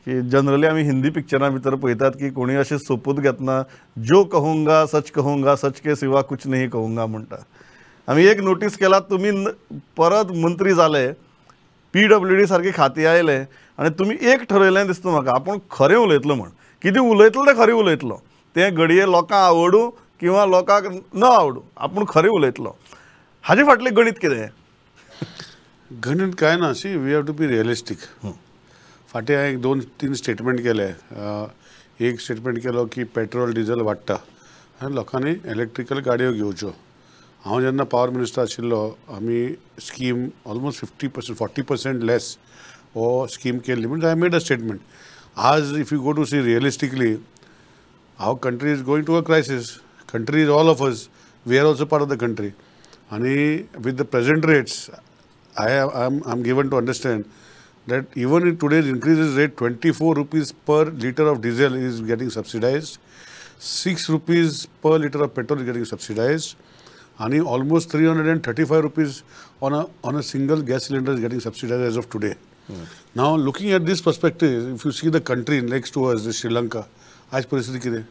की जनरली आम्ही हिंदी पिक्चरां भितर पळयतात की कोणी अशें सोपूत घेतना जो कहूंगा सच के सिवा कुछ नहीं कहूंगा म्हणटा. आम्ही एक नोटीस केला, तुम्ही परत मंत्री जाले, PWD सारकी खाती आयले आनी तुमी एक ठरयलें दिसता म्हाका, आपूण खरें उलयतलो म्हण. कितें उलयतलो तें खरें उलयतलो, तें घडये लोकांक आवडूं किंवा लोकांक न आवडूं, आपूण खरें उलयतलो. हाजे फाटलें गणित कितें? गणित काय ना, C we have to be realistic. फाटी हांवें 2-3 स्टेटमेंट केले. एक स्टेटमेंट केलो की पेट्रोल डिझल वाडटा आनी लोकांनी इलेक्ट्रिकल गाडयो घेवच्यो. हांव जेन्ना पावर मिनिस्टर आशिल्लो, आमी स्कीम ऑलमोस्ट 50% 40% लेस हो स्कीम केल्ली. म्हणजे आय मेड अ स्टेटमेंट. आज if you go to see realistically, our country is going to a crisis. Country is all of us, we are also part of the country. आणि with the present rates, I'm given to understand that even in today's increases rate, 24 rupees per liter of diesel is getting subsidized, 6 rupees per liter of petrol is getting subsidized, and almost 335 rupees on a single gas cylinder is getting subsidized as of today. Now, looking at this perspective, if you see the country next to us, Sri Lanka, आज परिस्थिती कितें?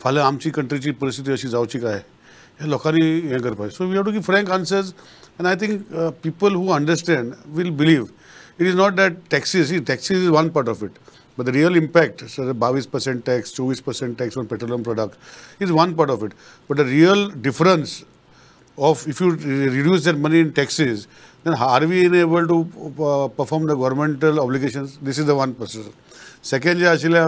फाल्यां आमची कंट्रीची परिस्थिती अशी जावची काय? हे लोकांनी हे करपाचें. So we have to give frank answers. And I think people who understand will believe. It is not that taxes is one part of it, but the real impact, so the 22% tax, 24% tax on petroleum product is one part of it. But the real difference of if you reduce that money in taxes, then are we able to perform the governmental obligations? This is the one person. Second, जे आशिल्लें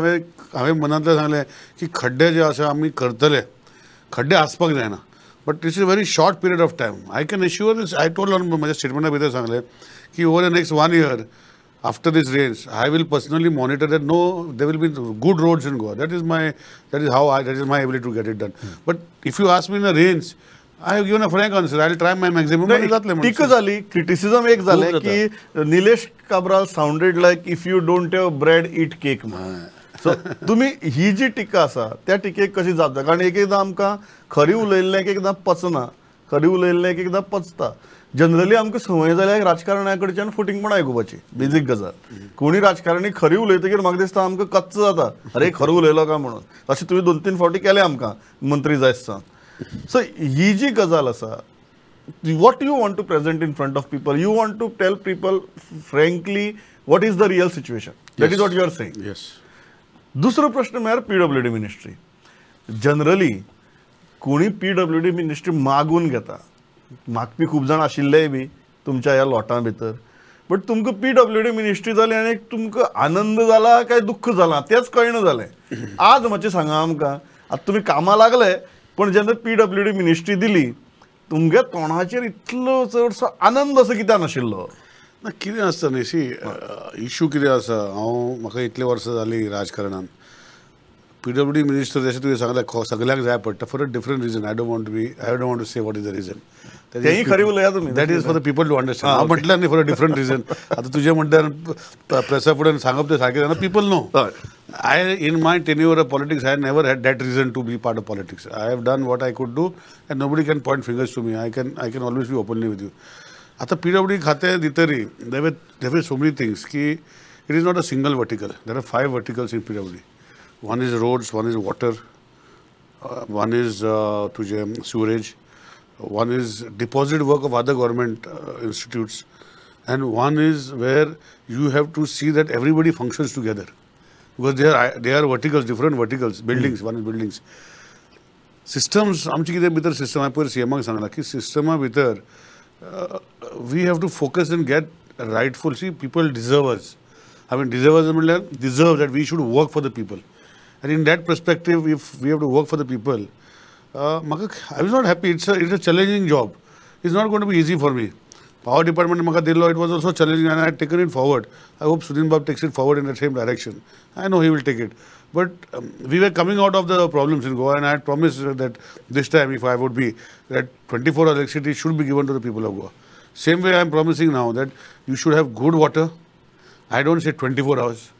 हांवें मनांतलें सांगलें की खड्डे जे आसा आमी करतले, खड्डे आसपाक जायना. But this is a very short period of time. I can assure this. I told on my statement भितर सांगले की over the next 1 year after this rains, I will personally monitor that there will be good roads in Goa. That is my ability to get it done. But if you ask me in the rains, I have given a frank answer. I will try my maximum. टीका झाली, criticism एक झाले की Nilesh Cabral sounded like if you don't have bread, eat cake. So तुम्ही ही जी टिका आसा त्या टिकेक कशी जाता? कारण एक एकदां आमकां खरी उलयल्लें एक एकदां पचना, खरी उलयल्लें एक एकदां पचता. जनरली आमकां संवय जाल्या राजकारणा कडच्यान फुटींगपणां आयकुपाची बेजीक गजाल. कोणी राजकारणी खरी उलयतकीर म्हाका दिसता आमकां कच्च जाता, अरे खरो उलयलो काय म्हणून. अशें तुवें 2-3 फावटी केलें आमकां मंत्री जाय आसता. सो ही जी गजाल आसा, what you want to present in front of people, you want to tell people frankly what is the real situation. That is what you are saying. Yes. दुसरो प्रश्न म्हळ्यार PWD मिनिस्ट्री. जनरली कोणी PWD ministry मागून घेता, मागपी खूब जाण आशिल्लेय बी तुमच्या ह्या लोटां भितर. बट तुमकां PWD मिनिस्ट्री जाली आनी तुमकां आनंद जाला काय दुख्ख जालां तेच कळना जालें. आज मातशें सांगा आमकां, आतां तुमी कामां लागले, पण जेन्ना PWD मिनिस्ट्री दिली तुमगे तोंडाचेर इतलो चडसो आनंद असो कित्याक नाशिल्लो? ना कितें आसता न्ही, सी इश्यू कितें आसा. म्हाका इतले वर्सां जालीं राजकारणान. PWD मिनिस्टर जशें तुवें सांगलें सगळ्यांक जाय पडटा for a different reason. I don't want to say what is the reason. तेही खरी उलया तुमी. That is for the people to understand. हांव म्हटल्यार न्ही फॉर अ डिफरंट रिजन. आतां तुजें म्हणटा प्रेसा फुड्यान सांगप तें सारकें जाना. People know. I in my tenure of politics, I never had that reason to be part of politics. I have done what I could do, and nobody can point fingers to me. I can always be openly with you. आता PWD खाते दितरी there were so many things ki it is not a single vertical. There are 5 verticals in PWD. One is roads, one is water, one is sewerage, one is deposit work of other government institutes, and one is where you have to see that everybody functions together, because they are verticals, different verticals, buildings. One is buildings. Systems आमची कितें भितर system हांवें पयर CMाक सांगलां की Systema भितर we have to focus and get rightful. See, people deserve us. I mean, deserve that we should work for the people. And in that perspective, if we have to work for the people, I was not happy. It's a challenging job. It's not going to be easy for me. Power department it was also challenging, and I had taken it forward. I hope Sudhin Babu takes it forward in the same direction. I know he will take it. But we were coming out of the problems in Goa, and I had promised that this time, if I would be, that 24 hour electricity should be given to the people of Goa. Same way I am promising now that you should have good water. I don't say 24 hours.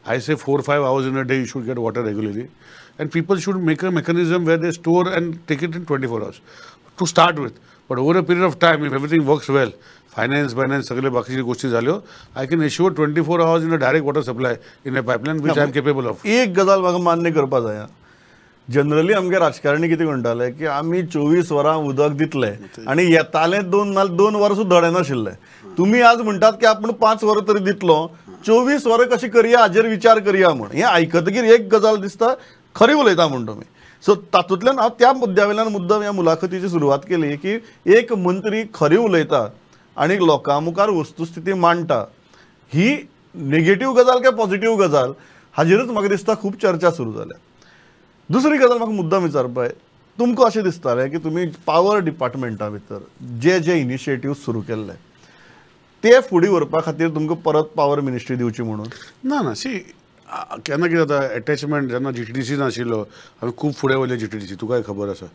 I say 4 or 5 hours in a day you should get water regularly. And people should make a mechanism where they store and take it in 24 hours to start with. But over a period of time, if everything works well, finance सगळे बाकीच्या गोष्टी झाल्यो. I can assure 24 hours in a direct water supply in a pipeline which I am capable of. एक गजाल म्हाका मान्य करपा जाय. जनरली आमगे राजकारणी कितें म्हणटाले की आमी 24 वरां उदक दितले आनी येताले 2 वरां सुद्दां धडेनाशिल्ले. तुमी आज म्हणटात की आपण 5 वरां तरी दितलो, 24 वरां कशी करया हाजेर विचार करया म्हण. हें आयकतकीर एक गजाल दिसता खरी उलयता म्हण तुमी. सो तातूंतल्यान हांव त्या मुद्द्या वयल्यान मुद्दम ह्या मुलाखतीची सुरवात केली की एक मंत्री खरी उलयता आनी लोकां मुखार वस्तुस्थिती मांडटा. ही नेगेटीव गजाल काय पॉझिटिव्ह गजाल हाजेरूच म्हाका दिसता खूब चर्चा सुरू जाल्या. दुसरी गजाल म्हाका मुद्दम विचारपाय, तुमकां अशें दिसतालें की तुमी पावर डिपार्टमेंटा भितर जे इनिशिएटिव्ह सुरू केल्ले ते फुडें व्हरपा खातीर तुमकां परत पावर मिनिस्ट्री दिवची म्हणून? ना सी केन्ना कितें जाता एटॅचमेंट जेन्ना GTDC नाशिल्लो आमी खूब फुडें वयले GTDC तुकाय खबर आसा.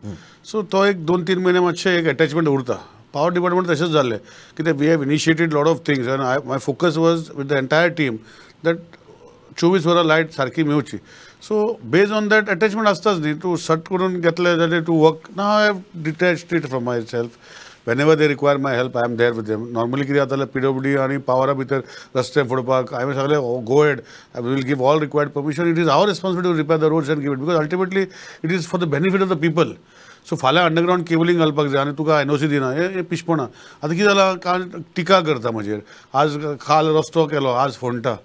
सो तो एक 2-3 म्हयने मातशें एक एटॅचमेंट उरता. पावर डिपार्टमेंट तशेंच जाल्लें कित्याक we have initiated lot of things and my focus was with the entire team that 24 वरां लायट सारकी मेळची. So base on that attachment आसताच न्ही. तूं सट करून घेतलें जाल्यार टू वर्क ना. I have detached it from myself. whenever they require my help, I am there with them. Normally कितें जातालें PWD आनी पावरा भितर रस्ते फोडपाक हांवें सांगलें go ahead, I will give all required permission. It is our responsibility to repair the roads and give it because ultimately it is for the benefit of the people. So फाल्यां underground cabling घालपाक जाय आनी तुका NOC दिना हें पिशपणां. आतां कितें जालां टिका करता म्हजेर. आज खाल रस्तो केलो आज फोंडटा.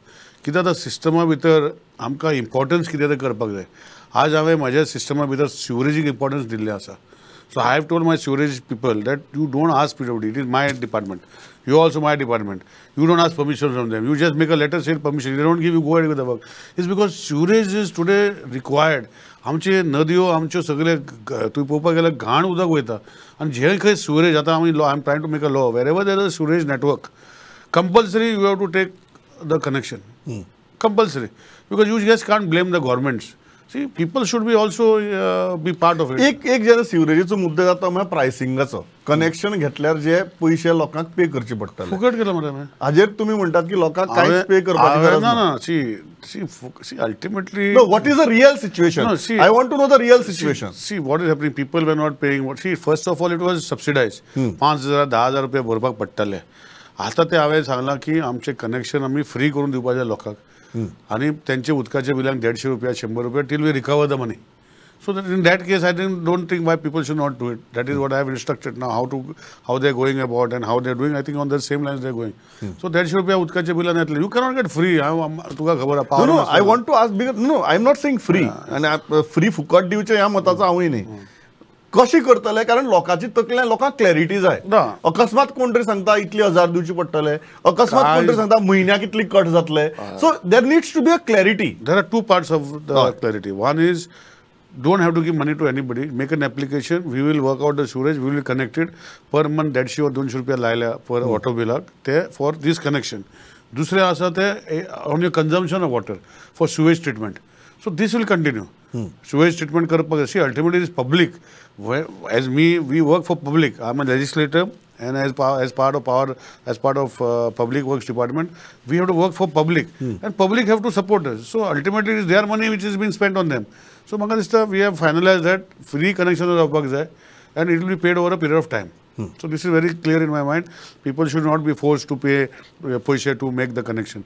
कित्याक आतां सिस्टमा भितर आमकां इम्पॉर्टन्स कितें तें करपाक जाय. आज हांवें म्हाज्या सिस्टमा भितर सिवरेजीक इम्पॉर्टन्स दिल्लें आसा. So I have told my sewerage people that you don't ask PWD, it is my department. You also my department. You don't ask permission from them. You just make a letter saying permission. They don't give you go ahead with the work. It's because sewerage is today required. आमचे नद्यो आमच्यो सगळे तुवें पळोवपाक गेल्यार घाण उदक वयता आनी जे खंय sewerage आतां आमी law I am trying to make a law wherever there is a sewerage network compulsory you have to take the connection. Compulsory because you just can't blame the governments. See, people should be also be part of it. एक जेन्ना सिवरेजीचो मुद्दो जाता म्हळ्यार प्रायसिंगाचो. Connection घेतल्यार जे पयशे लोकांक पे करचे पडटले. फुकट केला मरे हांवें. हाजेर तुमी म्हणटात की लोकांक कांयच पे करपाची गरज ना. ना see ultimately know what is the real situation? I want to know the real situation. See what is happening people were not paying. What see first of all it was subsidise 5,000-10,000 रुपया भरपाक पडटाले. आतां ते हांवें सांगलां की आमचें connection आमी फ्री करून दिवपाचें लोकांक आणि त्यांचे उदकाच्या बिलांक 150 रुपया 100 रुपया till we recover the money. So that in that case I don't think why people should not do it. That is what I have instructed now how they are going about and how they are doing. I think on the same lines they are going. So 150 रुपया उदकाच्या बिलान येतले. You cannot get free. तुका खबर आहा. No I want to ask because no I am not saying free आनी free फुकट दिवचे ह्या मताचो हांवूय न्ही. कशी करतले कारण लोकांची तकल्यान लोकांक क्लॅरिटी जाय. अकस्मात कोण तरी सांगता इतले 1000 दिवचे पडटले, अकस्मात कोण तरी सांगता म्हयन्याक इतली कट जातले. So there needs to be a clarity. There are two parts of the clarity. One is don't have to give money to anybody. Make an application. We will work out the sewerage. We will connect it. Per month 150 or 200 रुपया लायल्या per water bill ते for this connection. दुसरे आसा ते on your consumption of water for sewage treatment. So this will continue. Sewage treatment करपाक see ultimately it is public. As we work for public. I am a legislator and as part of public works department, we have to work for public and public have to support us. So ultimately it is their money which is being spent on them. So म्हाका दिसता we have finalized that free connection जावपाक जाय and it will be paid over a period of time. So this is very clear in my mind. People should not be forced to pay paise to make the connection.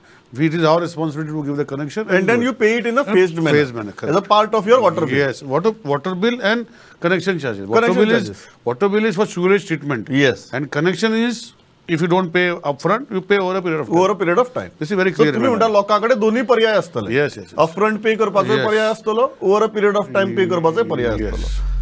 It is our responsibility to give the connection. And then you pay it in a phased manner. As a part of your water bill. Yes, water bill and connection charges. Water bill is for sewage treatment. Yes. And connection is if you don't pay upfront, you pay over a period of time. Over a period of time. This is very clear. So तुम्ही म्हणता लोकांकडे दोन्ही पर्याय असतले. Yes. Upfront पे करपाचो पर्याय असतलो, over a period of time पे करपाचो पर्याय असतलो.